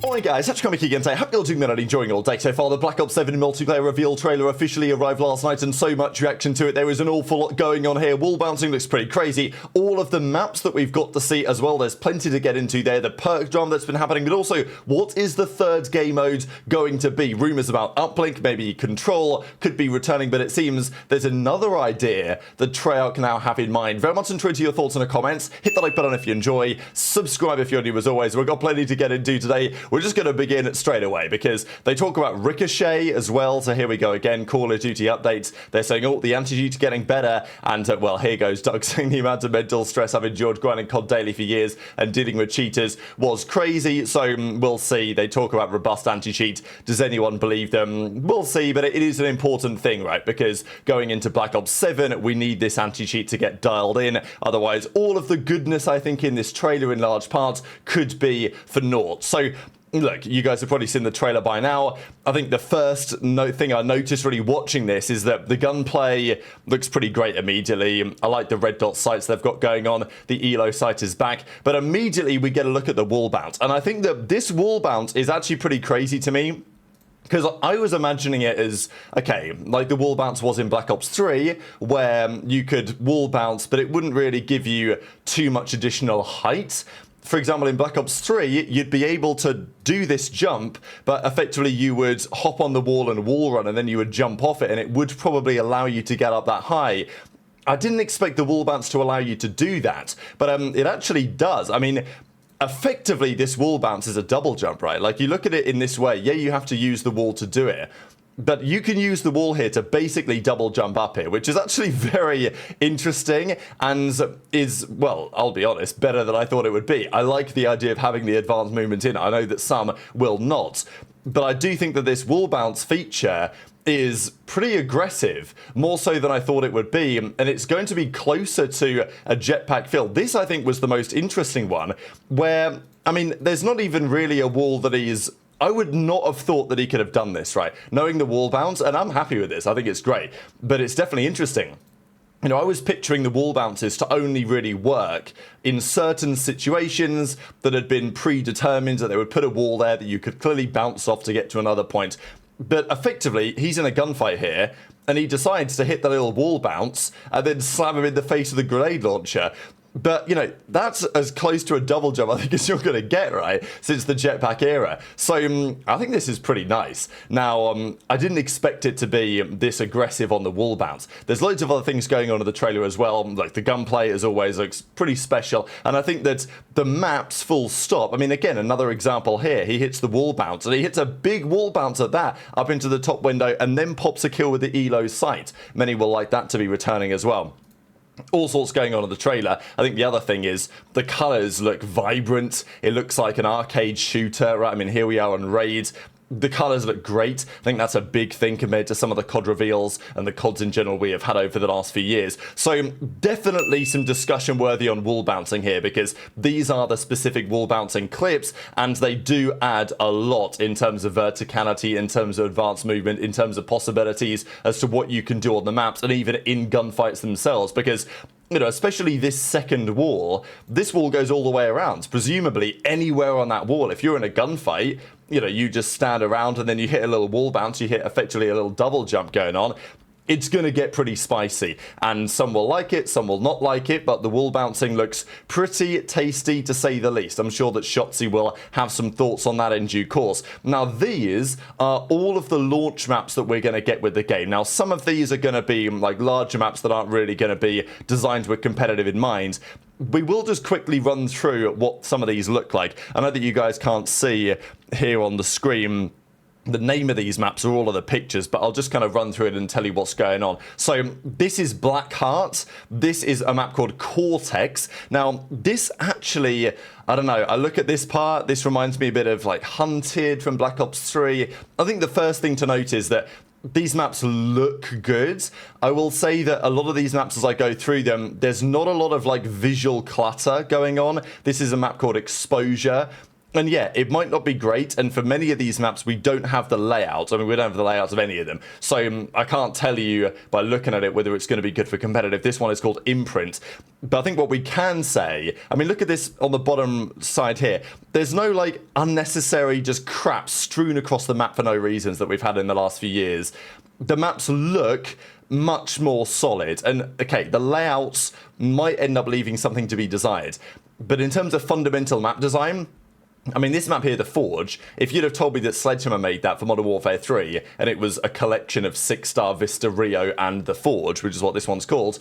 Alright guys, Cremp again today. Hope you're doing well and enjoying all day so far. The Black Ops 7 multiplayer reveal trailer officially arrived last night and so much reaction to it. There is an awful lot going on here. Wall bouncing looks pretty crazy. All of the maps that we've got to see as well, there's plenty to get into there. The perk drama that's been happening, but also what is the third game mode going to be? Rumours about uplink, maybe control, could be returning, but it seems there's another idea that Treyarch now have in mind. Very much intrigued to your thoughts in the comments. Hit the like button if you enjoy. Subscribe if you're new as always. We've got plenty to get into today. We're just going to begin straight away because they talk about Ricochet as well. So here we go again. Call of Duty updates. They're saying, oh, the anti-cheat's getting better. And well, here goes Doug saying the amount of mental stress I've endured grinding COD daily for years and dealing with cheaters was crazy. So we'll see. They talk about robust anti-cheat. Does anyone believe them? We'll see. But it is an important thing, right? Because going into Black Ops 7, we need this anti-cheat to get dialed in. Otherwise, all of the goodness I think in this trailer in large part could be for naught. So look, you guys have probably seen the trailer by now. I think the first thing I noticed really watching this is that the gunplay looks pretty great immediately. I like the red dot sights they've got going on. The ELO sight is back. But immediately we get a look at the wall bounce. And I think that this wall bounce is actually pretty crazy to me. Because I was imagining it as, okay, like the wall bounce was in Black Ops 3, where you could wall bounce, but it wouldn't really give you too much additional height. For example, in Black Ops 3, you'd be able to do this jump, but effectively you would hop on the wall and wall run, and then you would jump off it, and it would probably allow you to get up that high. I didn't expect the wall bounce to allow you to do that, but it actually does. I mean, effectively, this wall bounce is a double jump, right? Like, you look at it in this way. Yeah, you have to use the wall to do it. But you can use the wall here to basically double jump up here, which is actually very interesting and is, well, I'll be honest, better than I thought it would be. I like the idea of having the advanced movement in. I know that some will not. But I do think that this wall bounce feature is pretty aggressive, more so than I thought it would be, and it's going to be closer to a jetpack feel. This, I think, was the most interesting one, where, I mean, there's not even really a wall that is... I would not have thought that he could have done this, right? Knowing the wall bounce, and I'm happy with this. I think it's great, but it's definitely interesting. You know, I was picturing the wall bounces to only really work in certain situations that had been predetermined, that they would put a wall there that you could clearly bounce off to get to another point. But effectively, he's in a gunfight here, and he decides to hit the little wall bounce and then slam him in the face with a grenade launcher. But, you know, that's as close to a double jump I think as you're going to get, right, since the jetpack era. So I think this is pretty nice. Now, I didn't expect it to be this aggressive on the wall bounce. There's loads of other things going on in the trailer as well. Like, the gunplay, as always, looks pretty special. And I think that the maps, full stop. I mean, again, another example here. He hits the wall bounce, and he hits a big wall bounce at that up into the top window, and then pops a kill with the ELO sight. Many will like that to be returning as well. All sorts going on in the trailer. I think the other thing is the colors look vibrant. It looks like an arcade shooter, right? I mean, here we are on Raid. The colors look great. I think that's a big thing compared to some of the COD reveals and the CODs in general we have had over the last few years. So definitely some discussion worthy on wall bouncing here, because these are the specific wall bouncing clips, and they do add a lot in terms of verticality, in terms of advanced movement, in terms of possibilities as to what you can do on the maps and even in gunfights themselves. Because, you know, especially this second wall, this wall goes all the way around. Presumably anywhere on that wall, if you're in a gunfight, you know, you just stand around and then you hit a little wall bounce, you hit effectively a little double jump going on. It's going to get pretty spicy, and some will like it, some will not like it, but the wall bouncing looks pretty tasty to say the least. I'm sure that Shotzzy will have some thoughts on that in due course. Now, these are all of the launch maps that we're going to get with the game. Now, some of these are going to be like larger maps that aren't really going to be designed with competitive in mind. We will just quickly run through what some of these look like. I know that you guys can't see here on the screen the name of these maps or all of the pictures, but I'll just kind of run through it and tell you what's going on. So this is Black Heart. This is a map called Cortex. Now, this actually, I don't know, I look at this part, this reminds me a bit of like Hunted from Black Ops 3. I think the first thing to note is that these maps look good. I will say that a lot of these maps, as I go through them, there's not a lot of like visual clutter going on. This is a map called Exposure. And yeah, it might not be great, and for many of these maps, we don't have the layout. I mean, we don't have the layouts of any of them. So I can't tell you by looking at it whether it's going to be good for competitive. This one is called Imprint. But I think what we can say, I mean, look at this on the bottom side here. There's no, like, unnecessary just crap strewn across the map for no reasons that we've had in the last few years. The maps look much more solid. And, okay, the layouts might end up leaving something to be desired. But in terms of fundamental map design, I mean, this map here, the Forge, if you'd have told me that Sledgehammer made that for Modern Warfare 3, and it was a collection of 6-star Vista, Rio, and the Forge, which is what this one's called,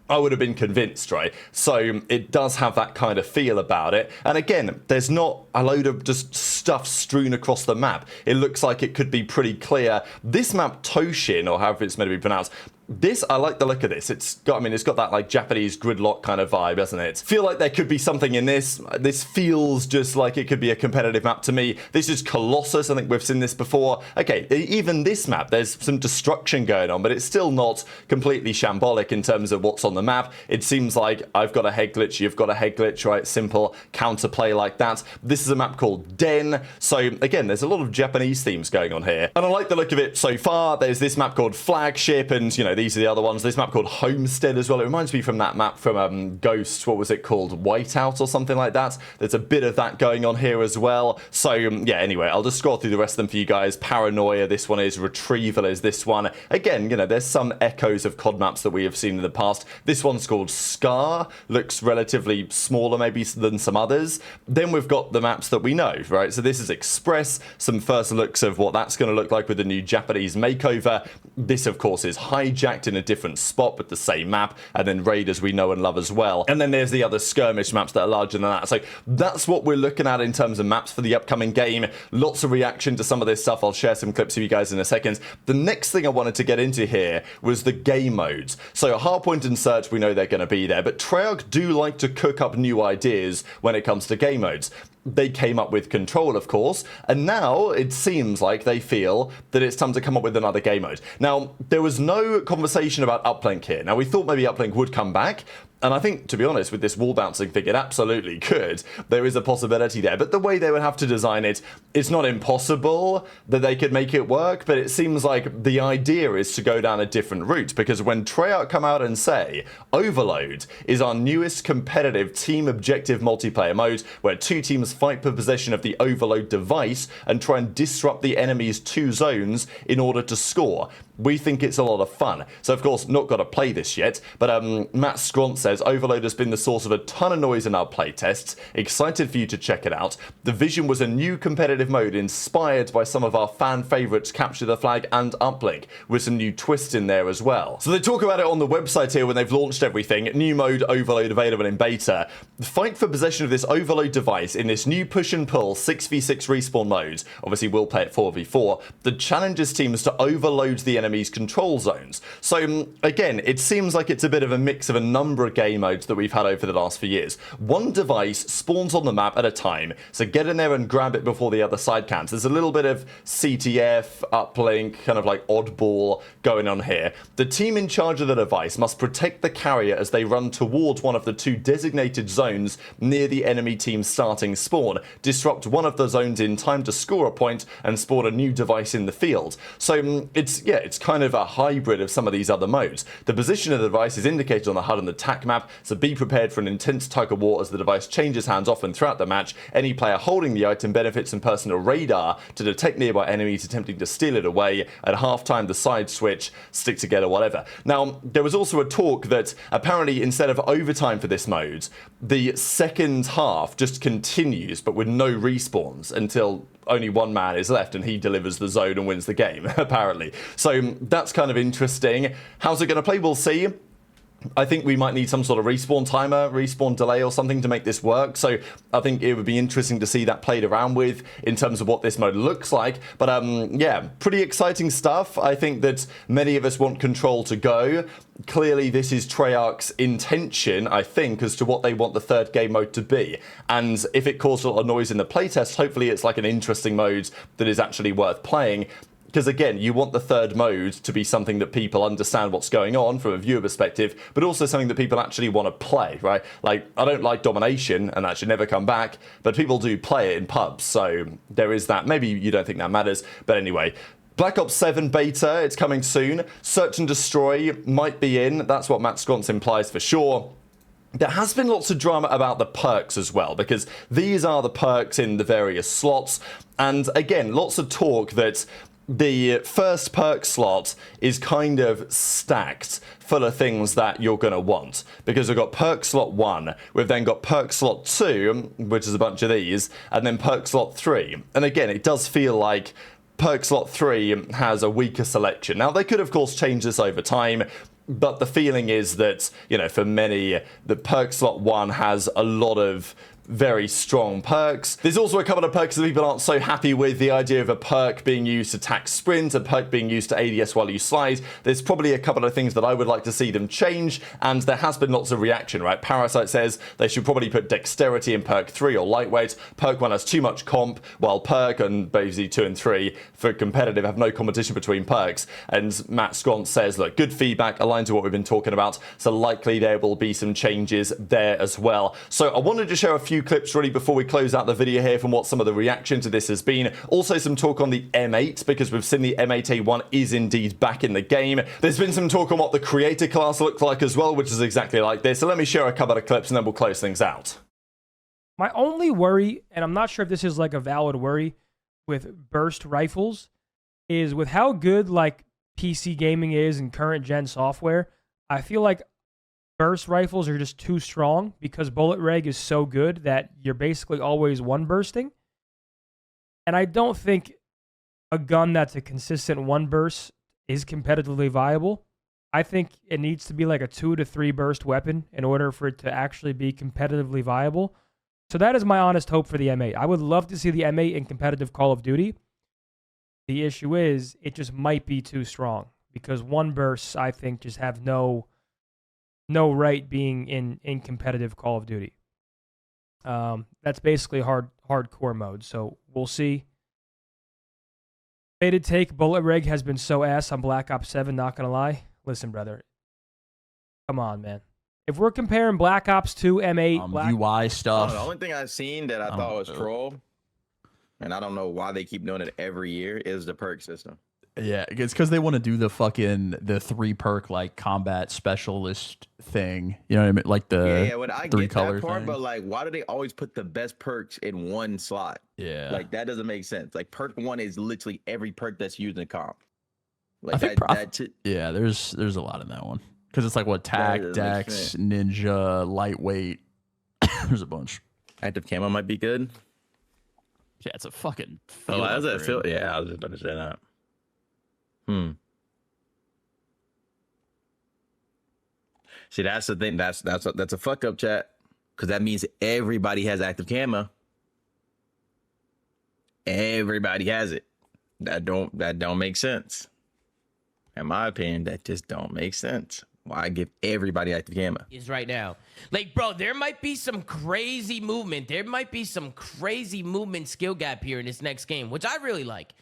I would have been convinced, right? So it does have that kind of feel about it. And again, there's not a load of just stuff strewn across the map. It looks like it could be pretty clear. This map, Toshin, or however it's meant to be pronounced, this, I like the look of this. It's got that like Japanese gridlock kind of vibe, doesn't it? Feel like there could be something in this. This feels just like it could be a competitive map to me. This is Colossus. I think we've seen this before. Okay, even this map, there's some destruction going on, but it's still not completely shambolic in terms of what's on the map. It seems like I've got a head glitch, you've got a head glitch, right? Simple counterplay like that. This is a map called Den. So again, there's a lot of Japanese themes going on here. And I like the look of it so far. There's this map called Flagship, and you know, these are the other ones. This map called Homestead as well. It reminds me from that map from Ghost. What was it called? Whiteout or something like that. There's a bit of that going on here as well. So yeah, anyway, I'll just scroll through the rest of them for you guys. Paranoia, this one is. Retrieval is this one. Again, you know, there's some echoes of COD maps that we have seen in the past. This one's called Scar. Looks relatively smaller maybe than some others. Then we've got the maps that we know, right? So this is Express. Some first looks of what that's going to look like with the new Japanese makeover. This, of course, is Hijacked in a different spot but the same map, and then Raiders we know and love as well. And then there's the other skirmish maps that are larger than that. So that's what we're looking at in terms of maps for the upcoming game. Lots of reaction to some of this stuff. I'll share some clips with you guys in a second. The next thing I wanted to get into here was the game modes. So Hardpoint and Search, we know they're going to be there, but Treyarch do like to cook up new ideas when it comes to game modes. They came up with Control, of course, and now it seems like they feel that it's time to come up with another game mode. Now, there was no conversation about Uplink here. Now, we thought maybe Uplink would come back, and I think, to be honest, with this wall bouncing thing, it absolutely could. There is a possibility there, but the way they would have to design it, it's not impossible that they could make it work, but it seems like the idea is to go down a different route, because when Treyarch come out and say, Overload is our newest competitive team objective multiplayer mode, where two teams fight for possession of the Overload device and try and disrupt the enemy's two zones in order to score. We think it's a lot of fun. So, of course, not got to play this yet, but Matt Scront says, Overload has been the source of a ton of noise in our playtests. Excited for you to check it out. The vision was a new competitive mode inspired by some of our fan favourites, Capture the Flag and Uplink, with some new twists in there as well. So they talk about it on the website here when they've launched everything. New mode Overload available in beta. Fight for possession of this Overload device in this new push and pull 6v6 respawn mode. Obviously, we'll play it 4v4. That challenges teams to overload the enemy's control zones. So again, it seems like it's a bit of a mix of a number of game modes that we've had over the last few years. One device spawns on the map at a time, so get in there and grab it before the other side can. So there's a little bit of CTF, uplink, kind of like oddball going on here. The team in charge of the device must protect the carrier as they run towards one of the two designated zones near the enemy team's starting spawn, disrupt one of the zones in time to score a point, and spawn a new device in the field. So it's kind of a hybrid of some of these other modes. The position of the device is indicated on the HUD and the TAC map, so be prepared for an intense tug of war as the device changes hands often throughout the match. Any player holding the item benefits some personal radar to detect nearby enemies attempting to steal it away. At halftime, the side switch, stick together, whatever. Now, there was also a talk that apparently instead of overtime for this mode, the second half just continues, but with no respawns until only one man is left and he delivers the zone and wins the game, apparently. So that's kind of interesting. How's it going to play? We'll see. I think we might need some sort of respawn timer, respawn delay or something to make this work. So I think it would be interesting to see that played around with in terms of what this mode looks like. But yeah, pretty exciting stuff. I think that many of us want Control to go. Clearly, this is Treyarch's intention, I think, as to what they want the third game mode to be. And if it caused a lot of noise in the playtest, hopefully it's like an interesting mode that is actually worth playing. because again, you want the third mode to be something that people understand what's going on from a viewer perspective, but also something that people actually want to play, right? Like, I don't like domination, and that should never come back, but people do play it in pubs, so there is that. Maybe you don't think that matters, but anyway. Black Ops 7 beta, it's coming soon. Search and Destroy might be in. That's what Matt Sconce implies for sure. There has been lots of drama about the perks as well, because these are the perks in the various slots. And again, lots of talk that the first perk slot is kind of stacked full of things that you're going to want, because we've got perk slot 1, we've then got perk slot 2, which is a bunch of these, and then perk slot 3. And again, it does feel like perk slot 3 has a weaker selection. Now, they could, of course, change this over time, but the feeling is that, you know, for many, the perk slot 1 has a lot of very strong perks. There's also a couple of perks that people aren't so happy with. The idea of a perk being used to attack sprint, a perk being used to ADS while you slide. There's probably a couple of things that I would like to see them change, and there has been lots of reaction, right? Parasite says they should probably put dexterity in perk 3 or lightweight. Perk 1 has too much comp, while perk and aBeZy 2 and 3 for competitive have no competition between perks. And Matt Sconce says, look, good feedback, aligned to what we've been talking about, so likely there will be some changes there as well. So I wanted to share a few clips really before we close out the video here from what some of the reaction to this has been. Also some talk on the M8, because we've seen the M8A1 is indeed back in the game. There's been some talk on what the creator class looks like as well, which is exactly like this. So let me share a couple of clips and then we'll close things out. My only worry, and I'm not sure if this is like a valid worry with burst rifles, is with how good like PC gaming is and current gen software, I feel like burst rifles are just too strong because bullet reg is so good that you're basically always one bursting. And I don't think a gun that's a consistent one burst is competitively viable. I think it needs to be like a 2 to 3 burst weapon in order for it to actually be competitively viable. So that is my honest hope for the M8. I would love to see the M8 in competitive Call of Duty. The issue is it just might be too strong because one bursts, I think, just have no right being in competitive Call of Duty. That's basically hardcore mode, so we'll see. Faded take, bullet reg has been so ass on Black Ops 7, not gonna lie. Listen, brother. Come on, man. If we're comparing Black Ops 2, M8, UI stuff. The only thing I've seen that I thought was troll, and I don't know why they keep doing it every year, is the perk system. Yeah, it's because they want to do the 3 perk like combat specialist thing. You know what I mean? Like the well, I 3 get color that part, thing. but like, why do they always put the best perks in one slot? Yeah, like that doesn't make sense. Like perk 1 is literally every perk that's used in comp. Like yeah, there's a lot in that one because it's like what tac, dex, ninja, lightweight. There's a bunch. Active camo might be good. Yeah, it's a fucking. Yeah, I was just about to say that. See, that's the thing. That's a fuck up, chat, because that means everybody has active camo. Everybody has it. That don't make sense. In my opinion, that just don't make sense. Why give everybody active camo? Is right now. Like, bro, there might be some crazy movement. There might be some crazy movement skill gap here in this next game, which I really like.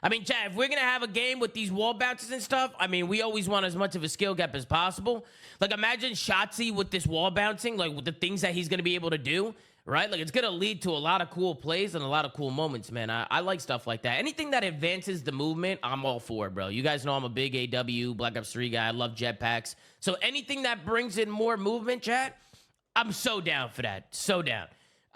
I mean, chat, if we're going to have a game with these wall bounces and stuff, I mean, we always want as much of a skill gap as possible. Like, imagine Shotzzy with this wall bouncing, like, with the things that he's going to be able to do, right? Like, it's going to lead to a lot of cool plays and a lot of cool moments, man. I like stuff like that. Anything that advances the movement, I'm all for it, bro. You guys know I'm a big AW, Black Ops 3 guy. I love jetpacks. So anything that brings in more movement, chat, I'm so down for that. So down.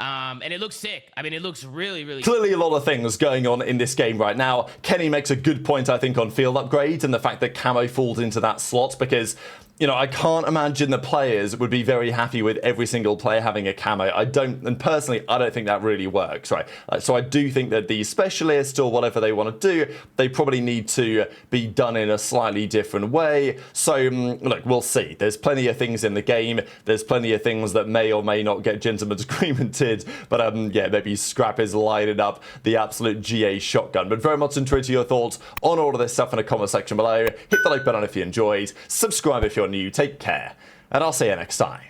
And it looks sick. I mean, it looks really, really Clearly a lot of things going on in this game right now. Kenny makes a good point, I think, on field upgrades and the fact that camo falls into that slot because, you know, I can't imagine the players would be very happy with every single player having a camo. And personally, I don't think that really works, right? So I do think that the specialist or whatever they want to do, they probably need to be done in a slightly different way. So, look, we'll see. There's plenty of things in the game. There's plenty of things that may or may not get gentleman's agreemented. But, yeah, maybe Scrap is lining up the absolute GA shotgun. But very much enjoyed your thoughts on all of this stuff in the comment section below. Hit the like button if you enjoyed. Subscribe if you're new. Take care. And I'll see you next time.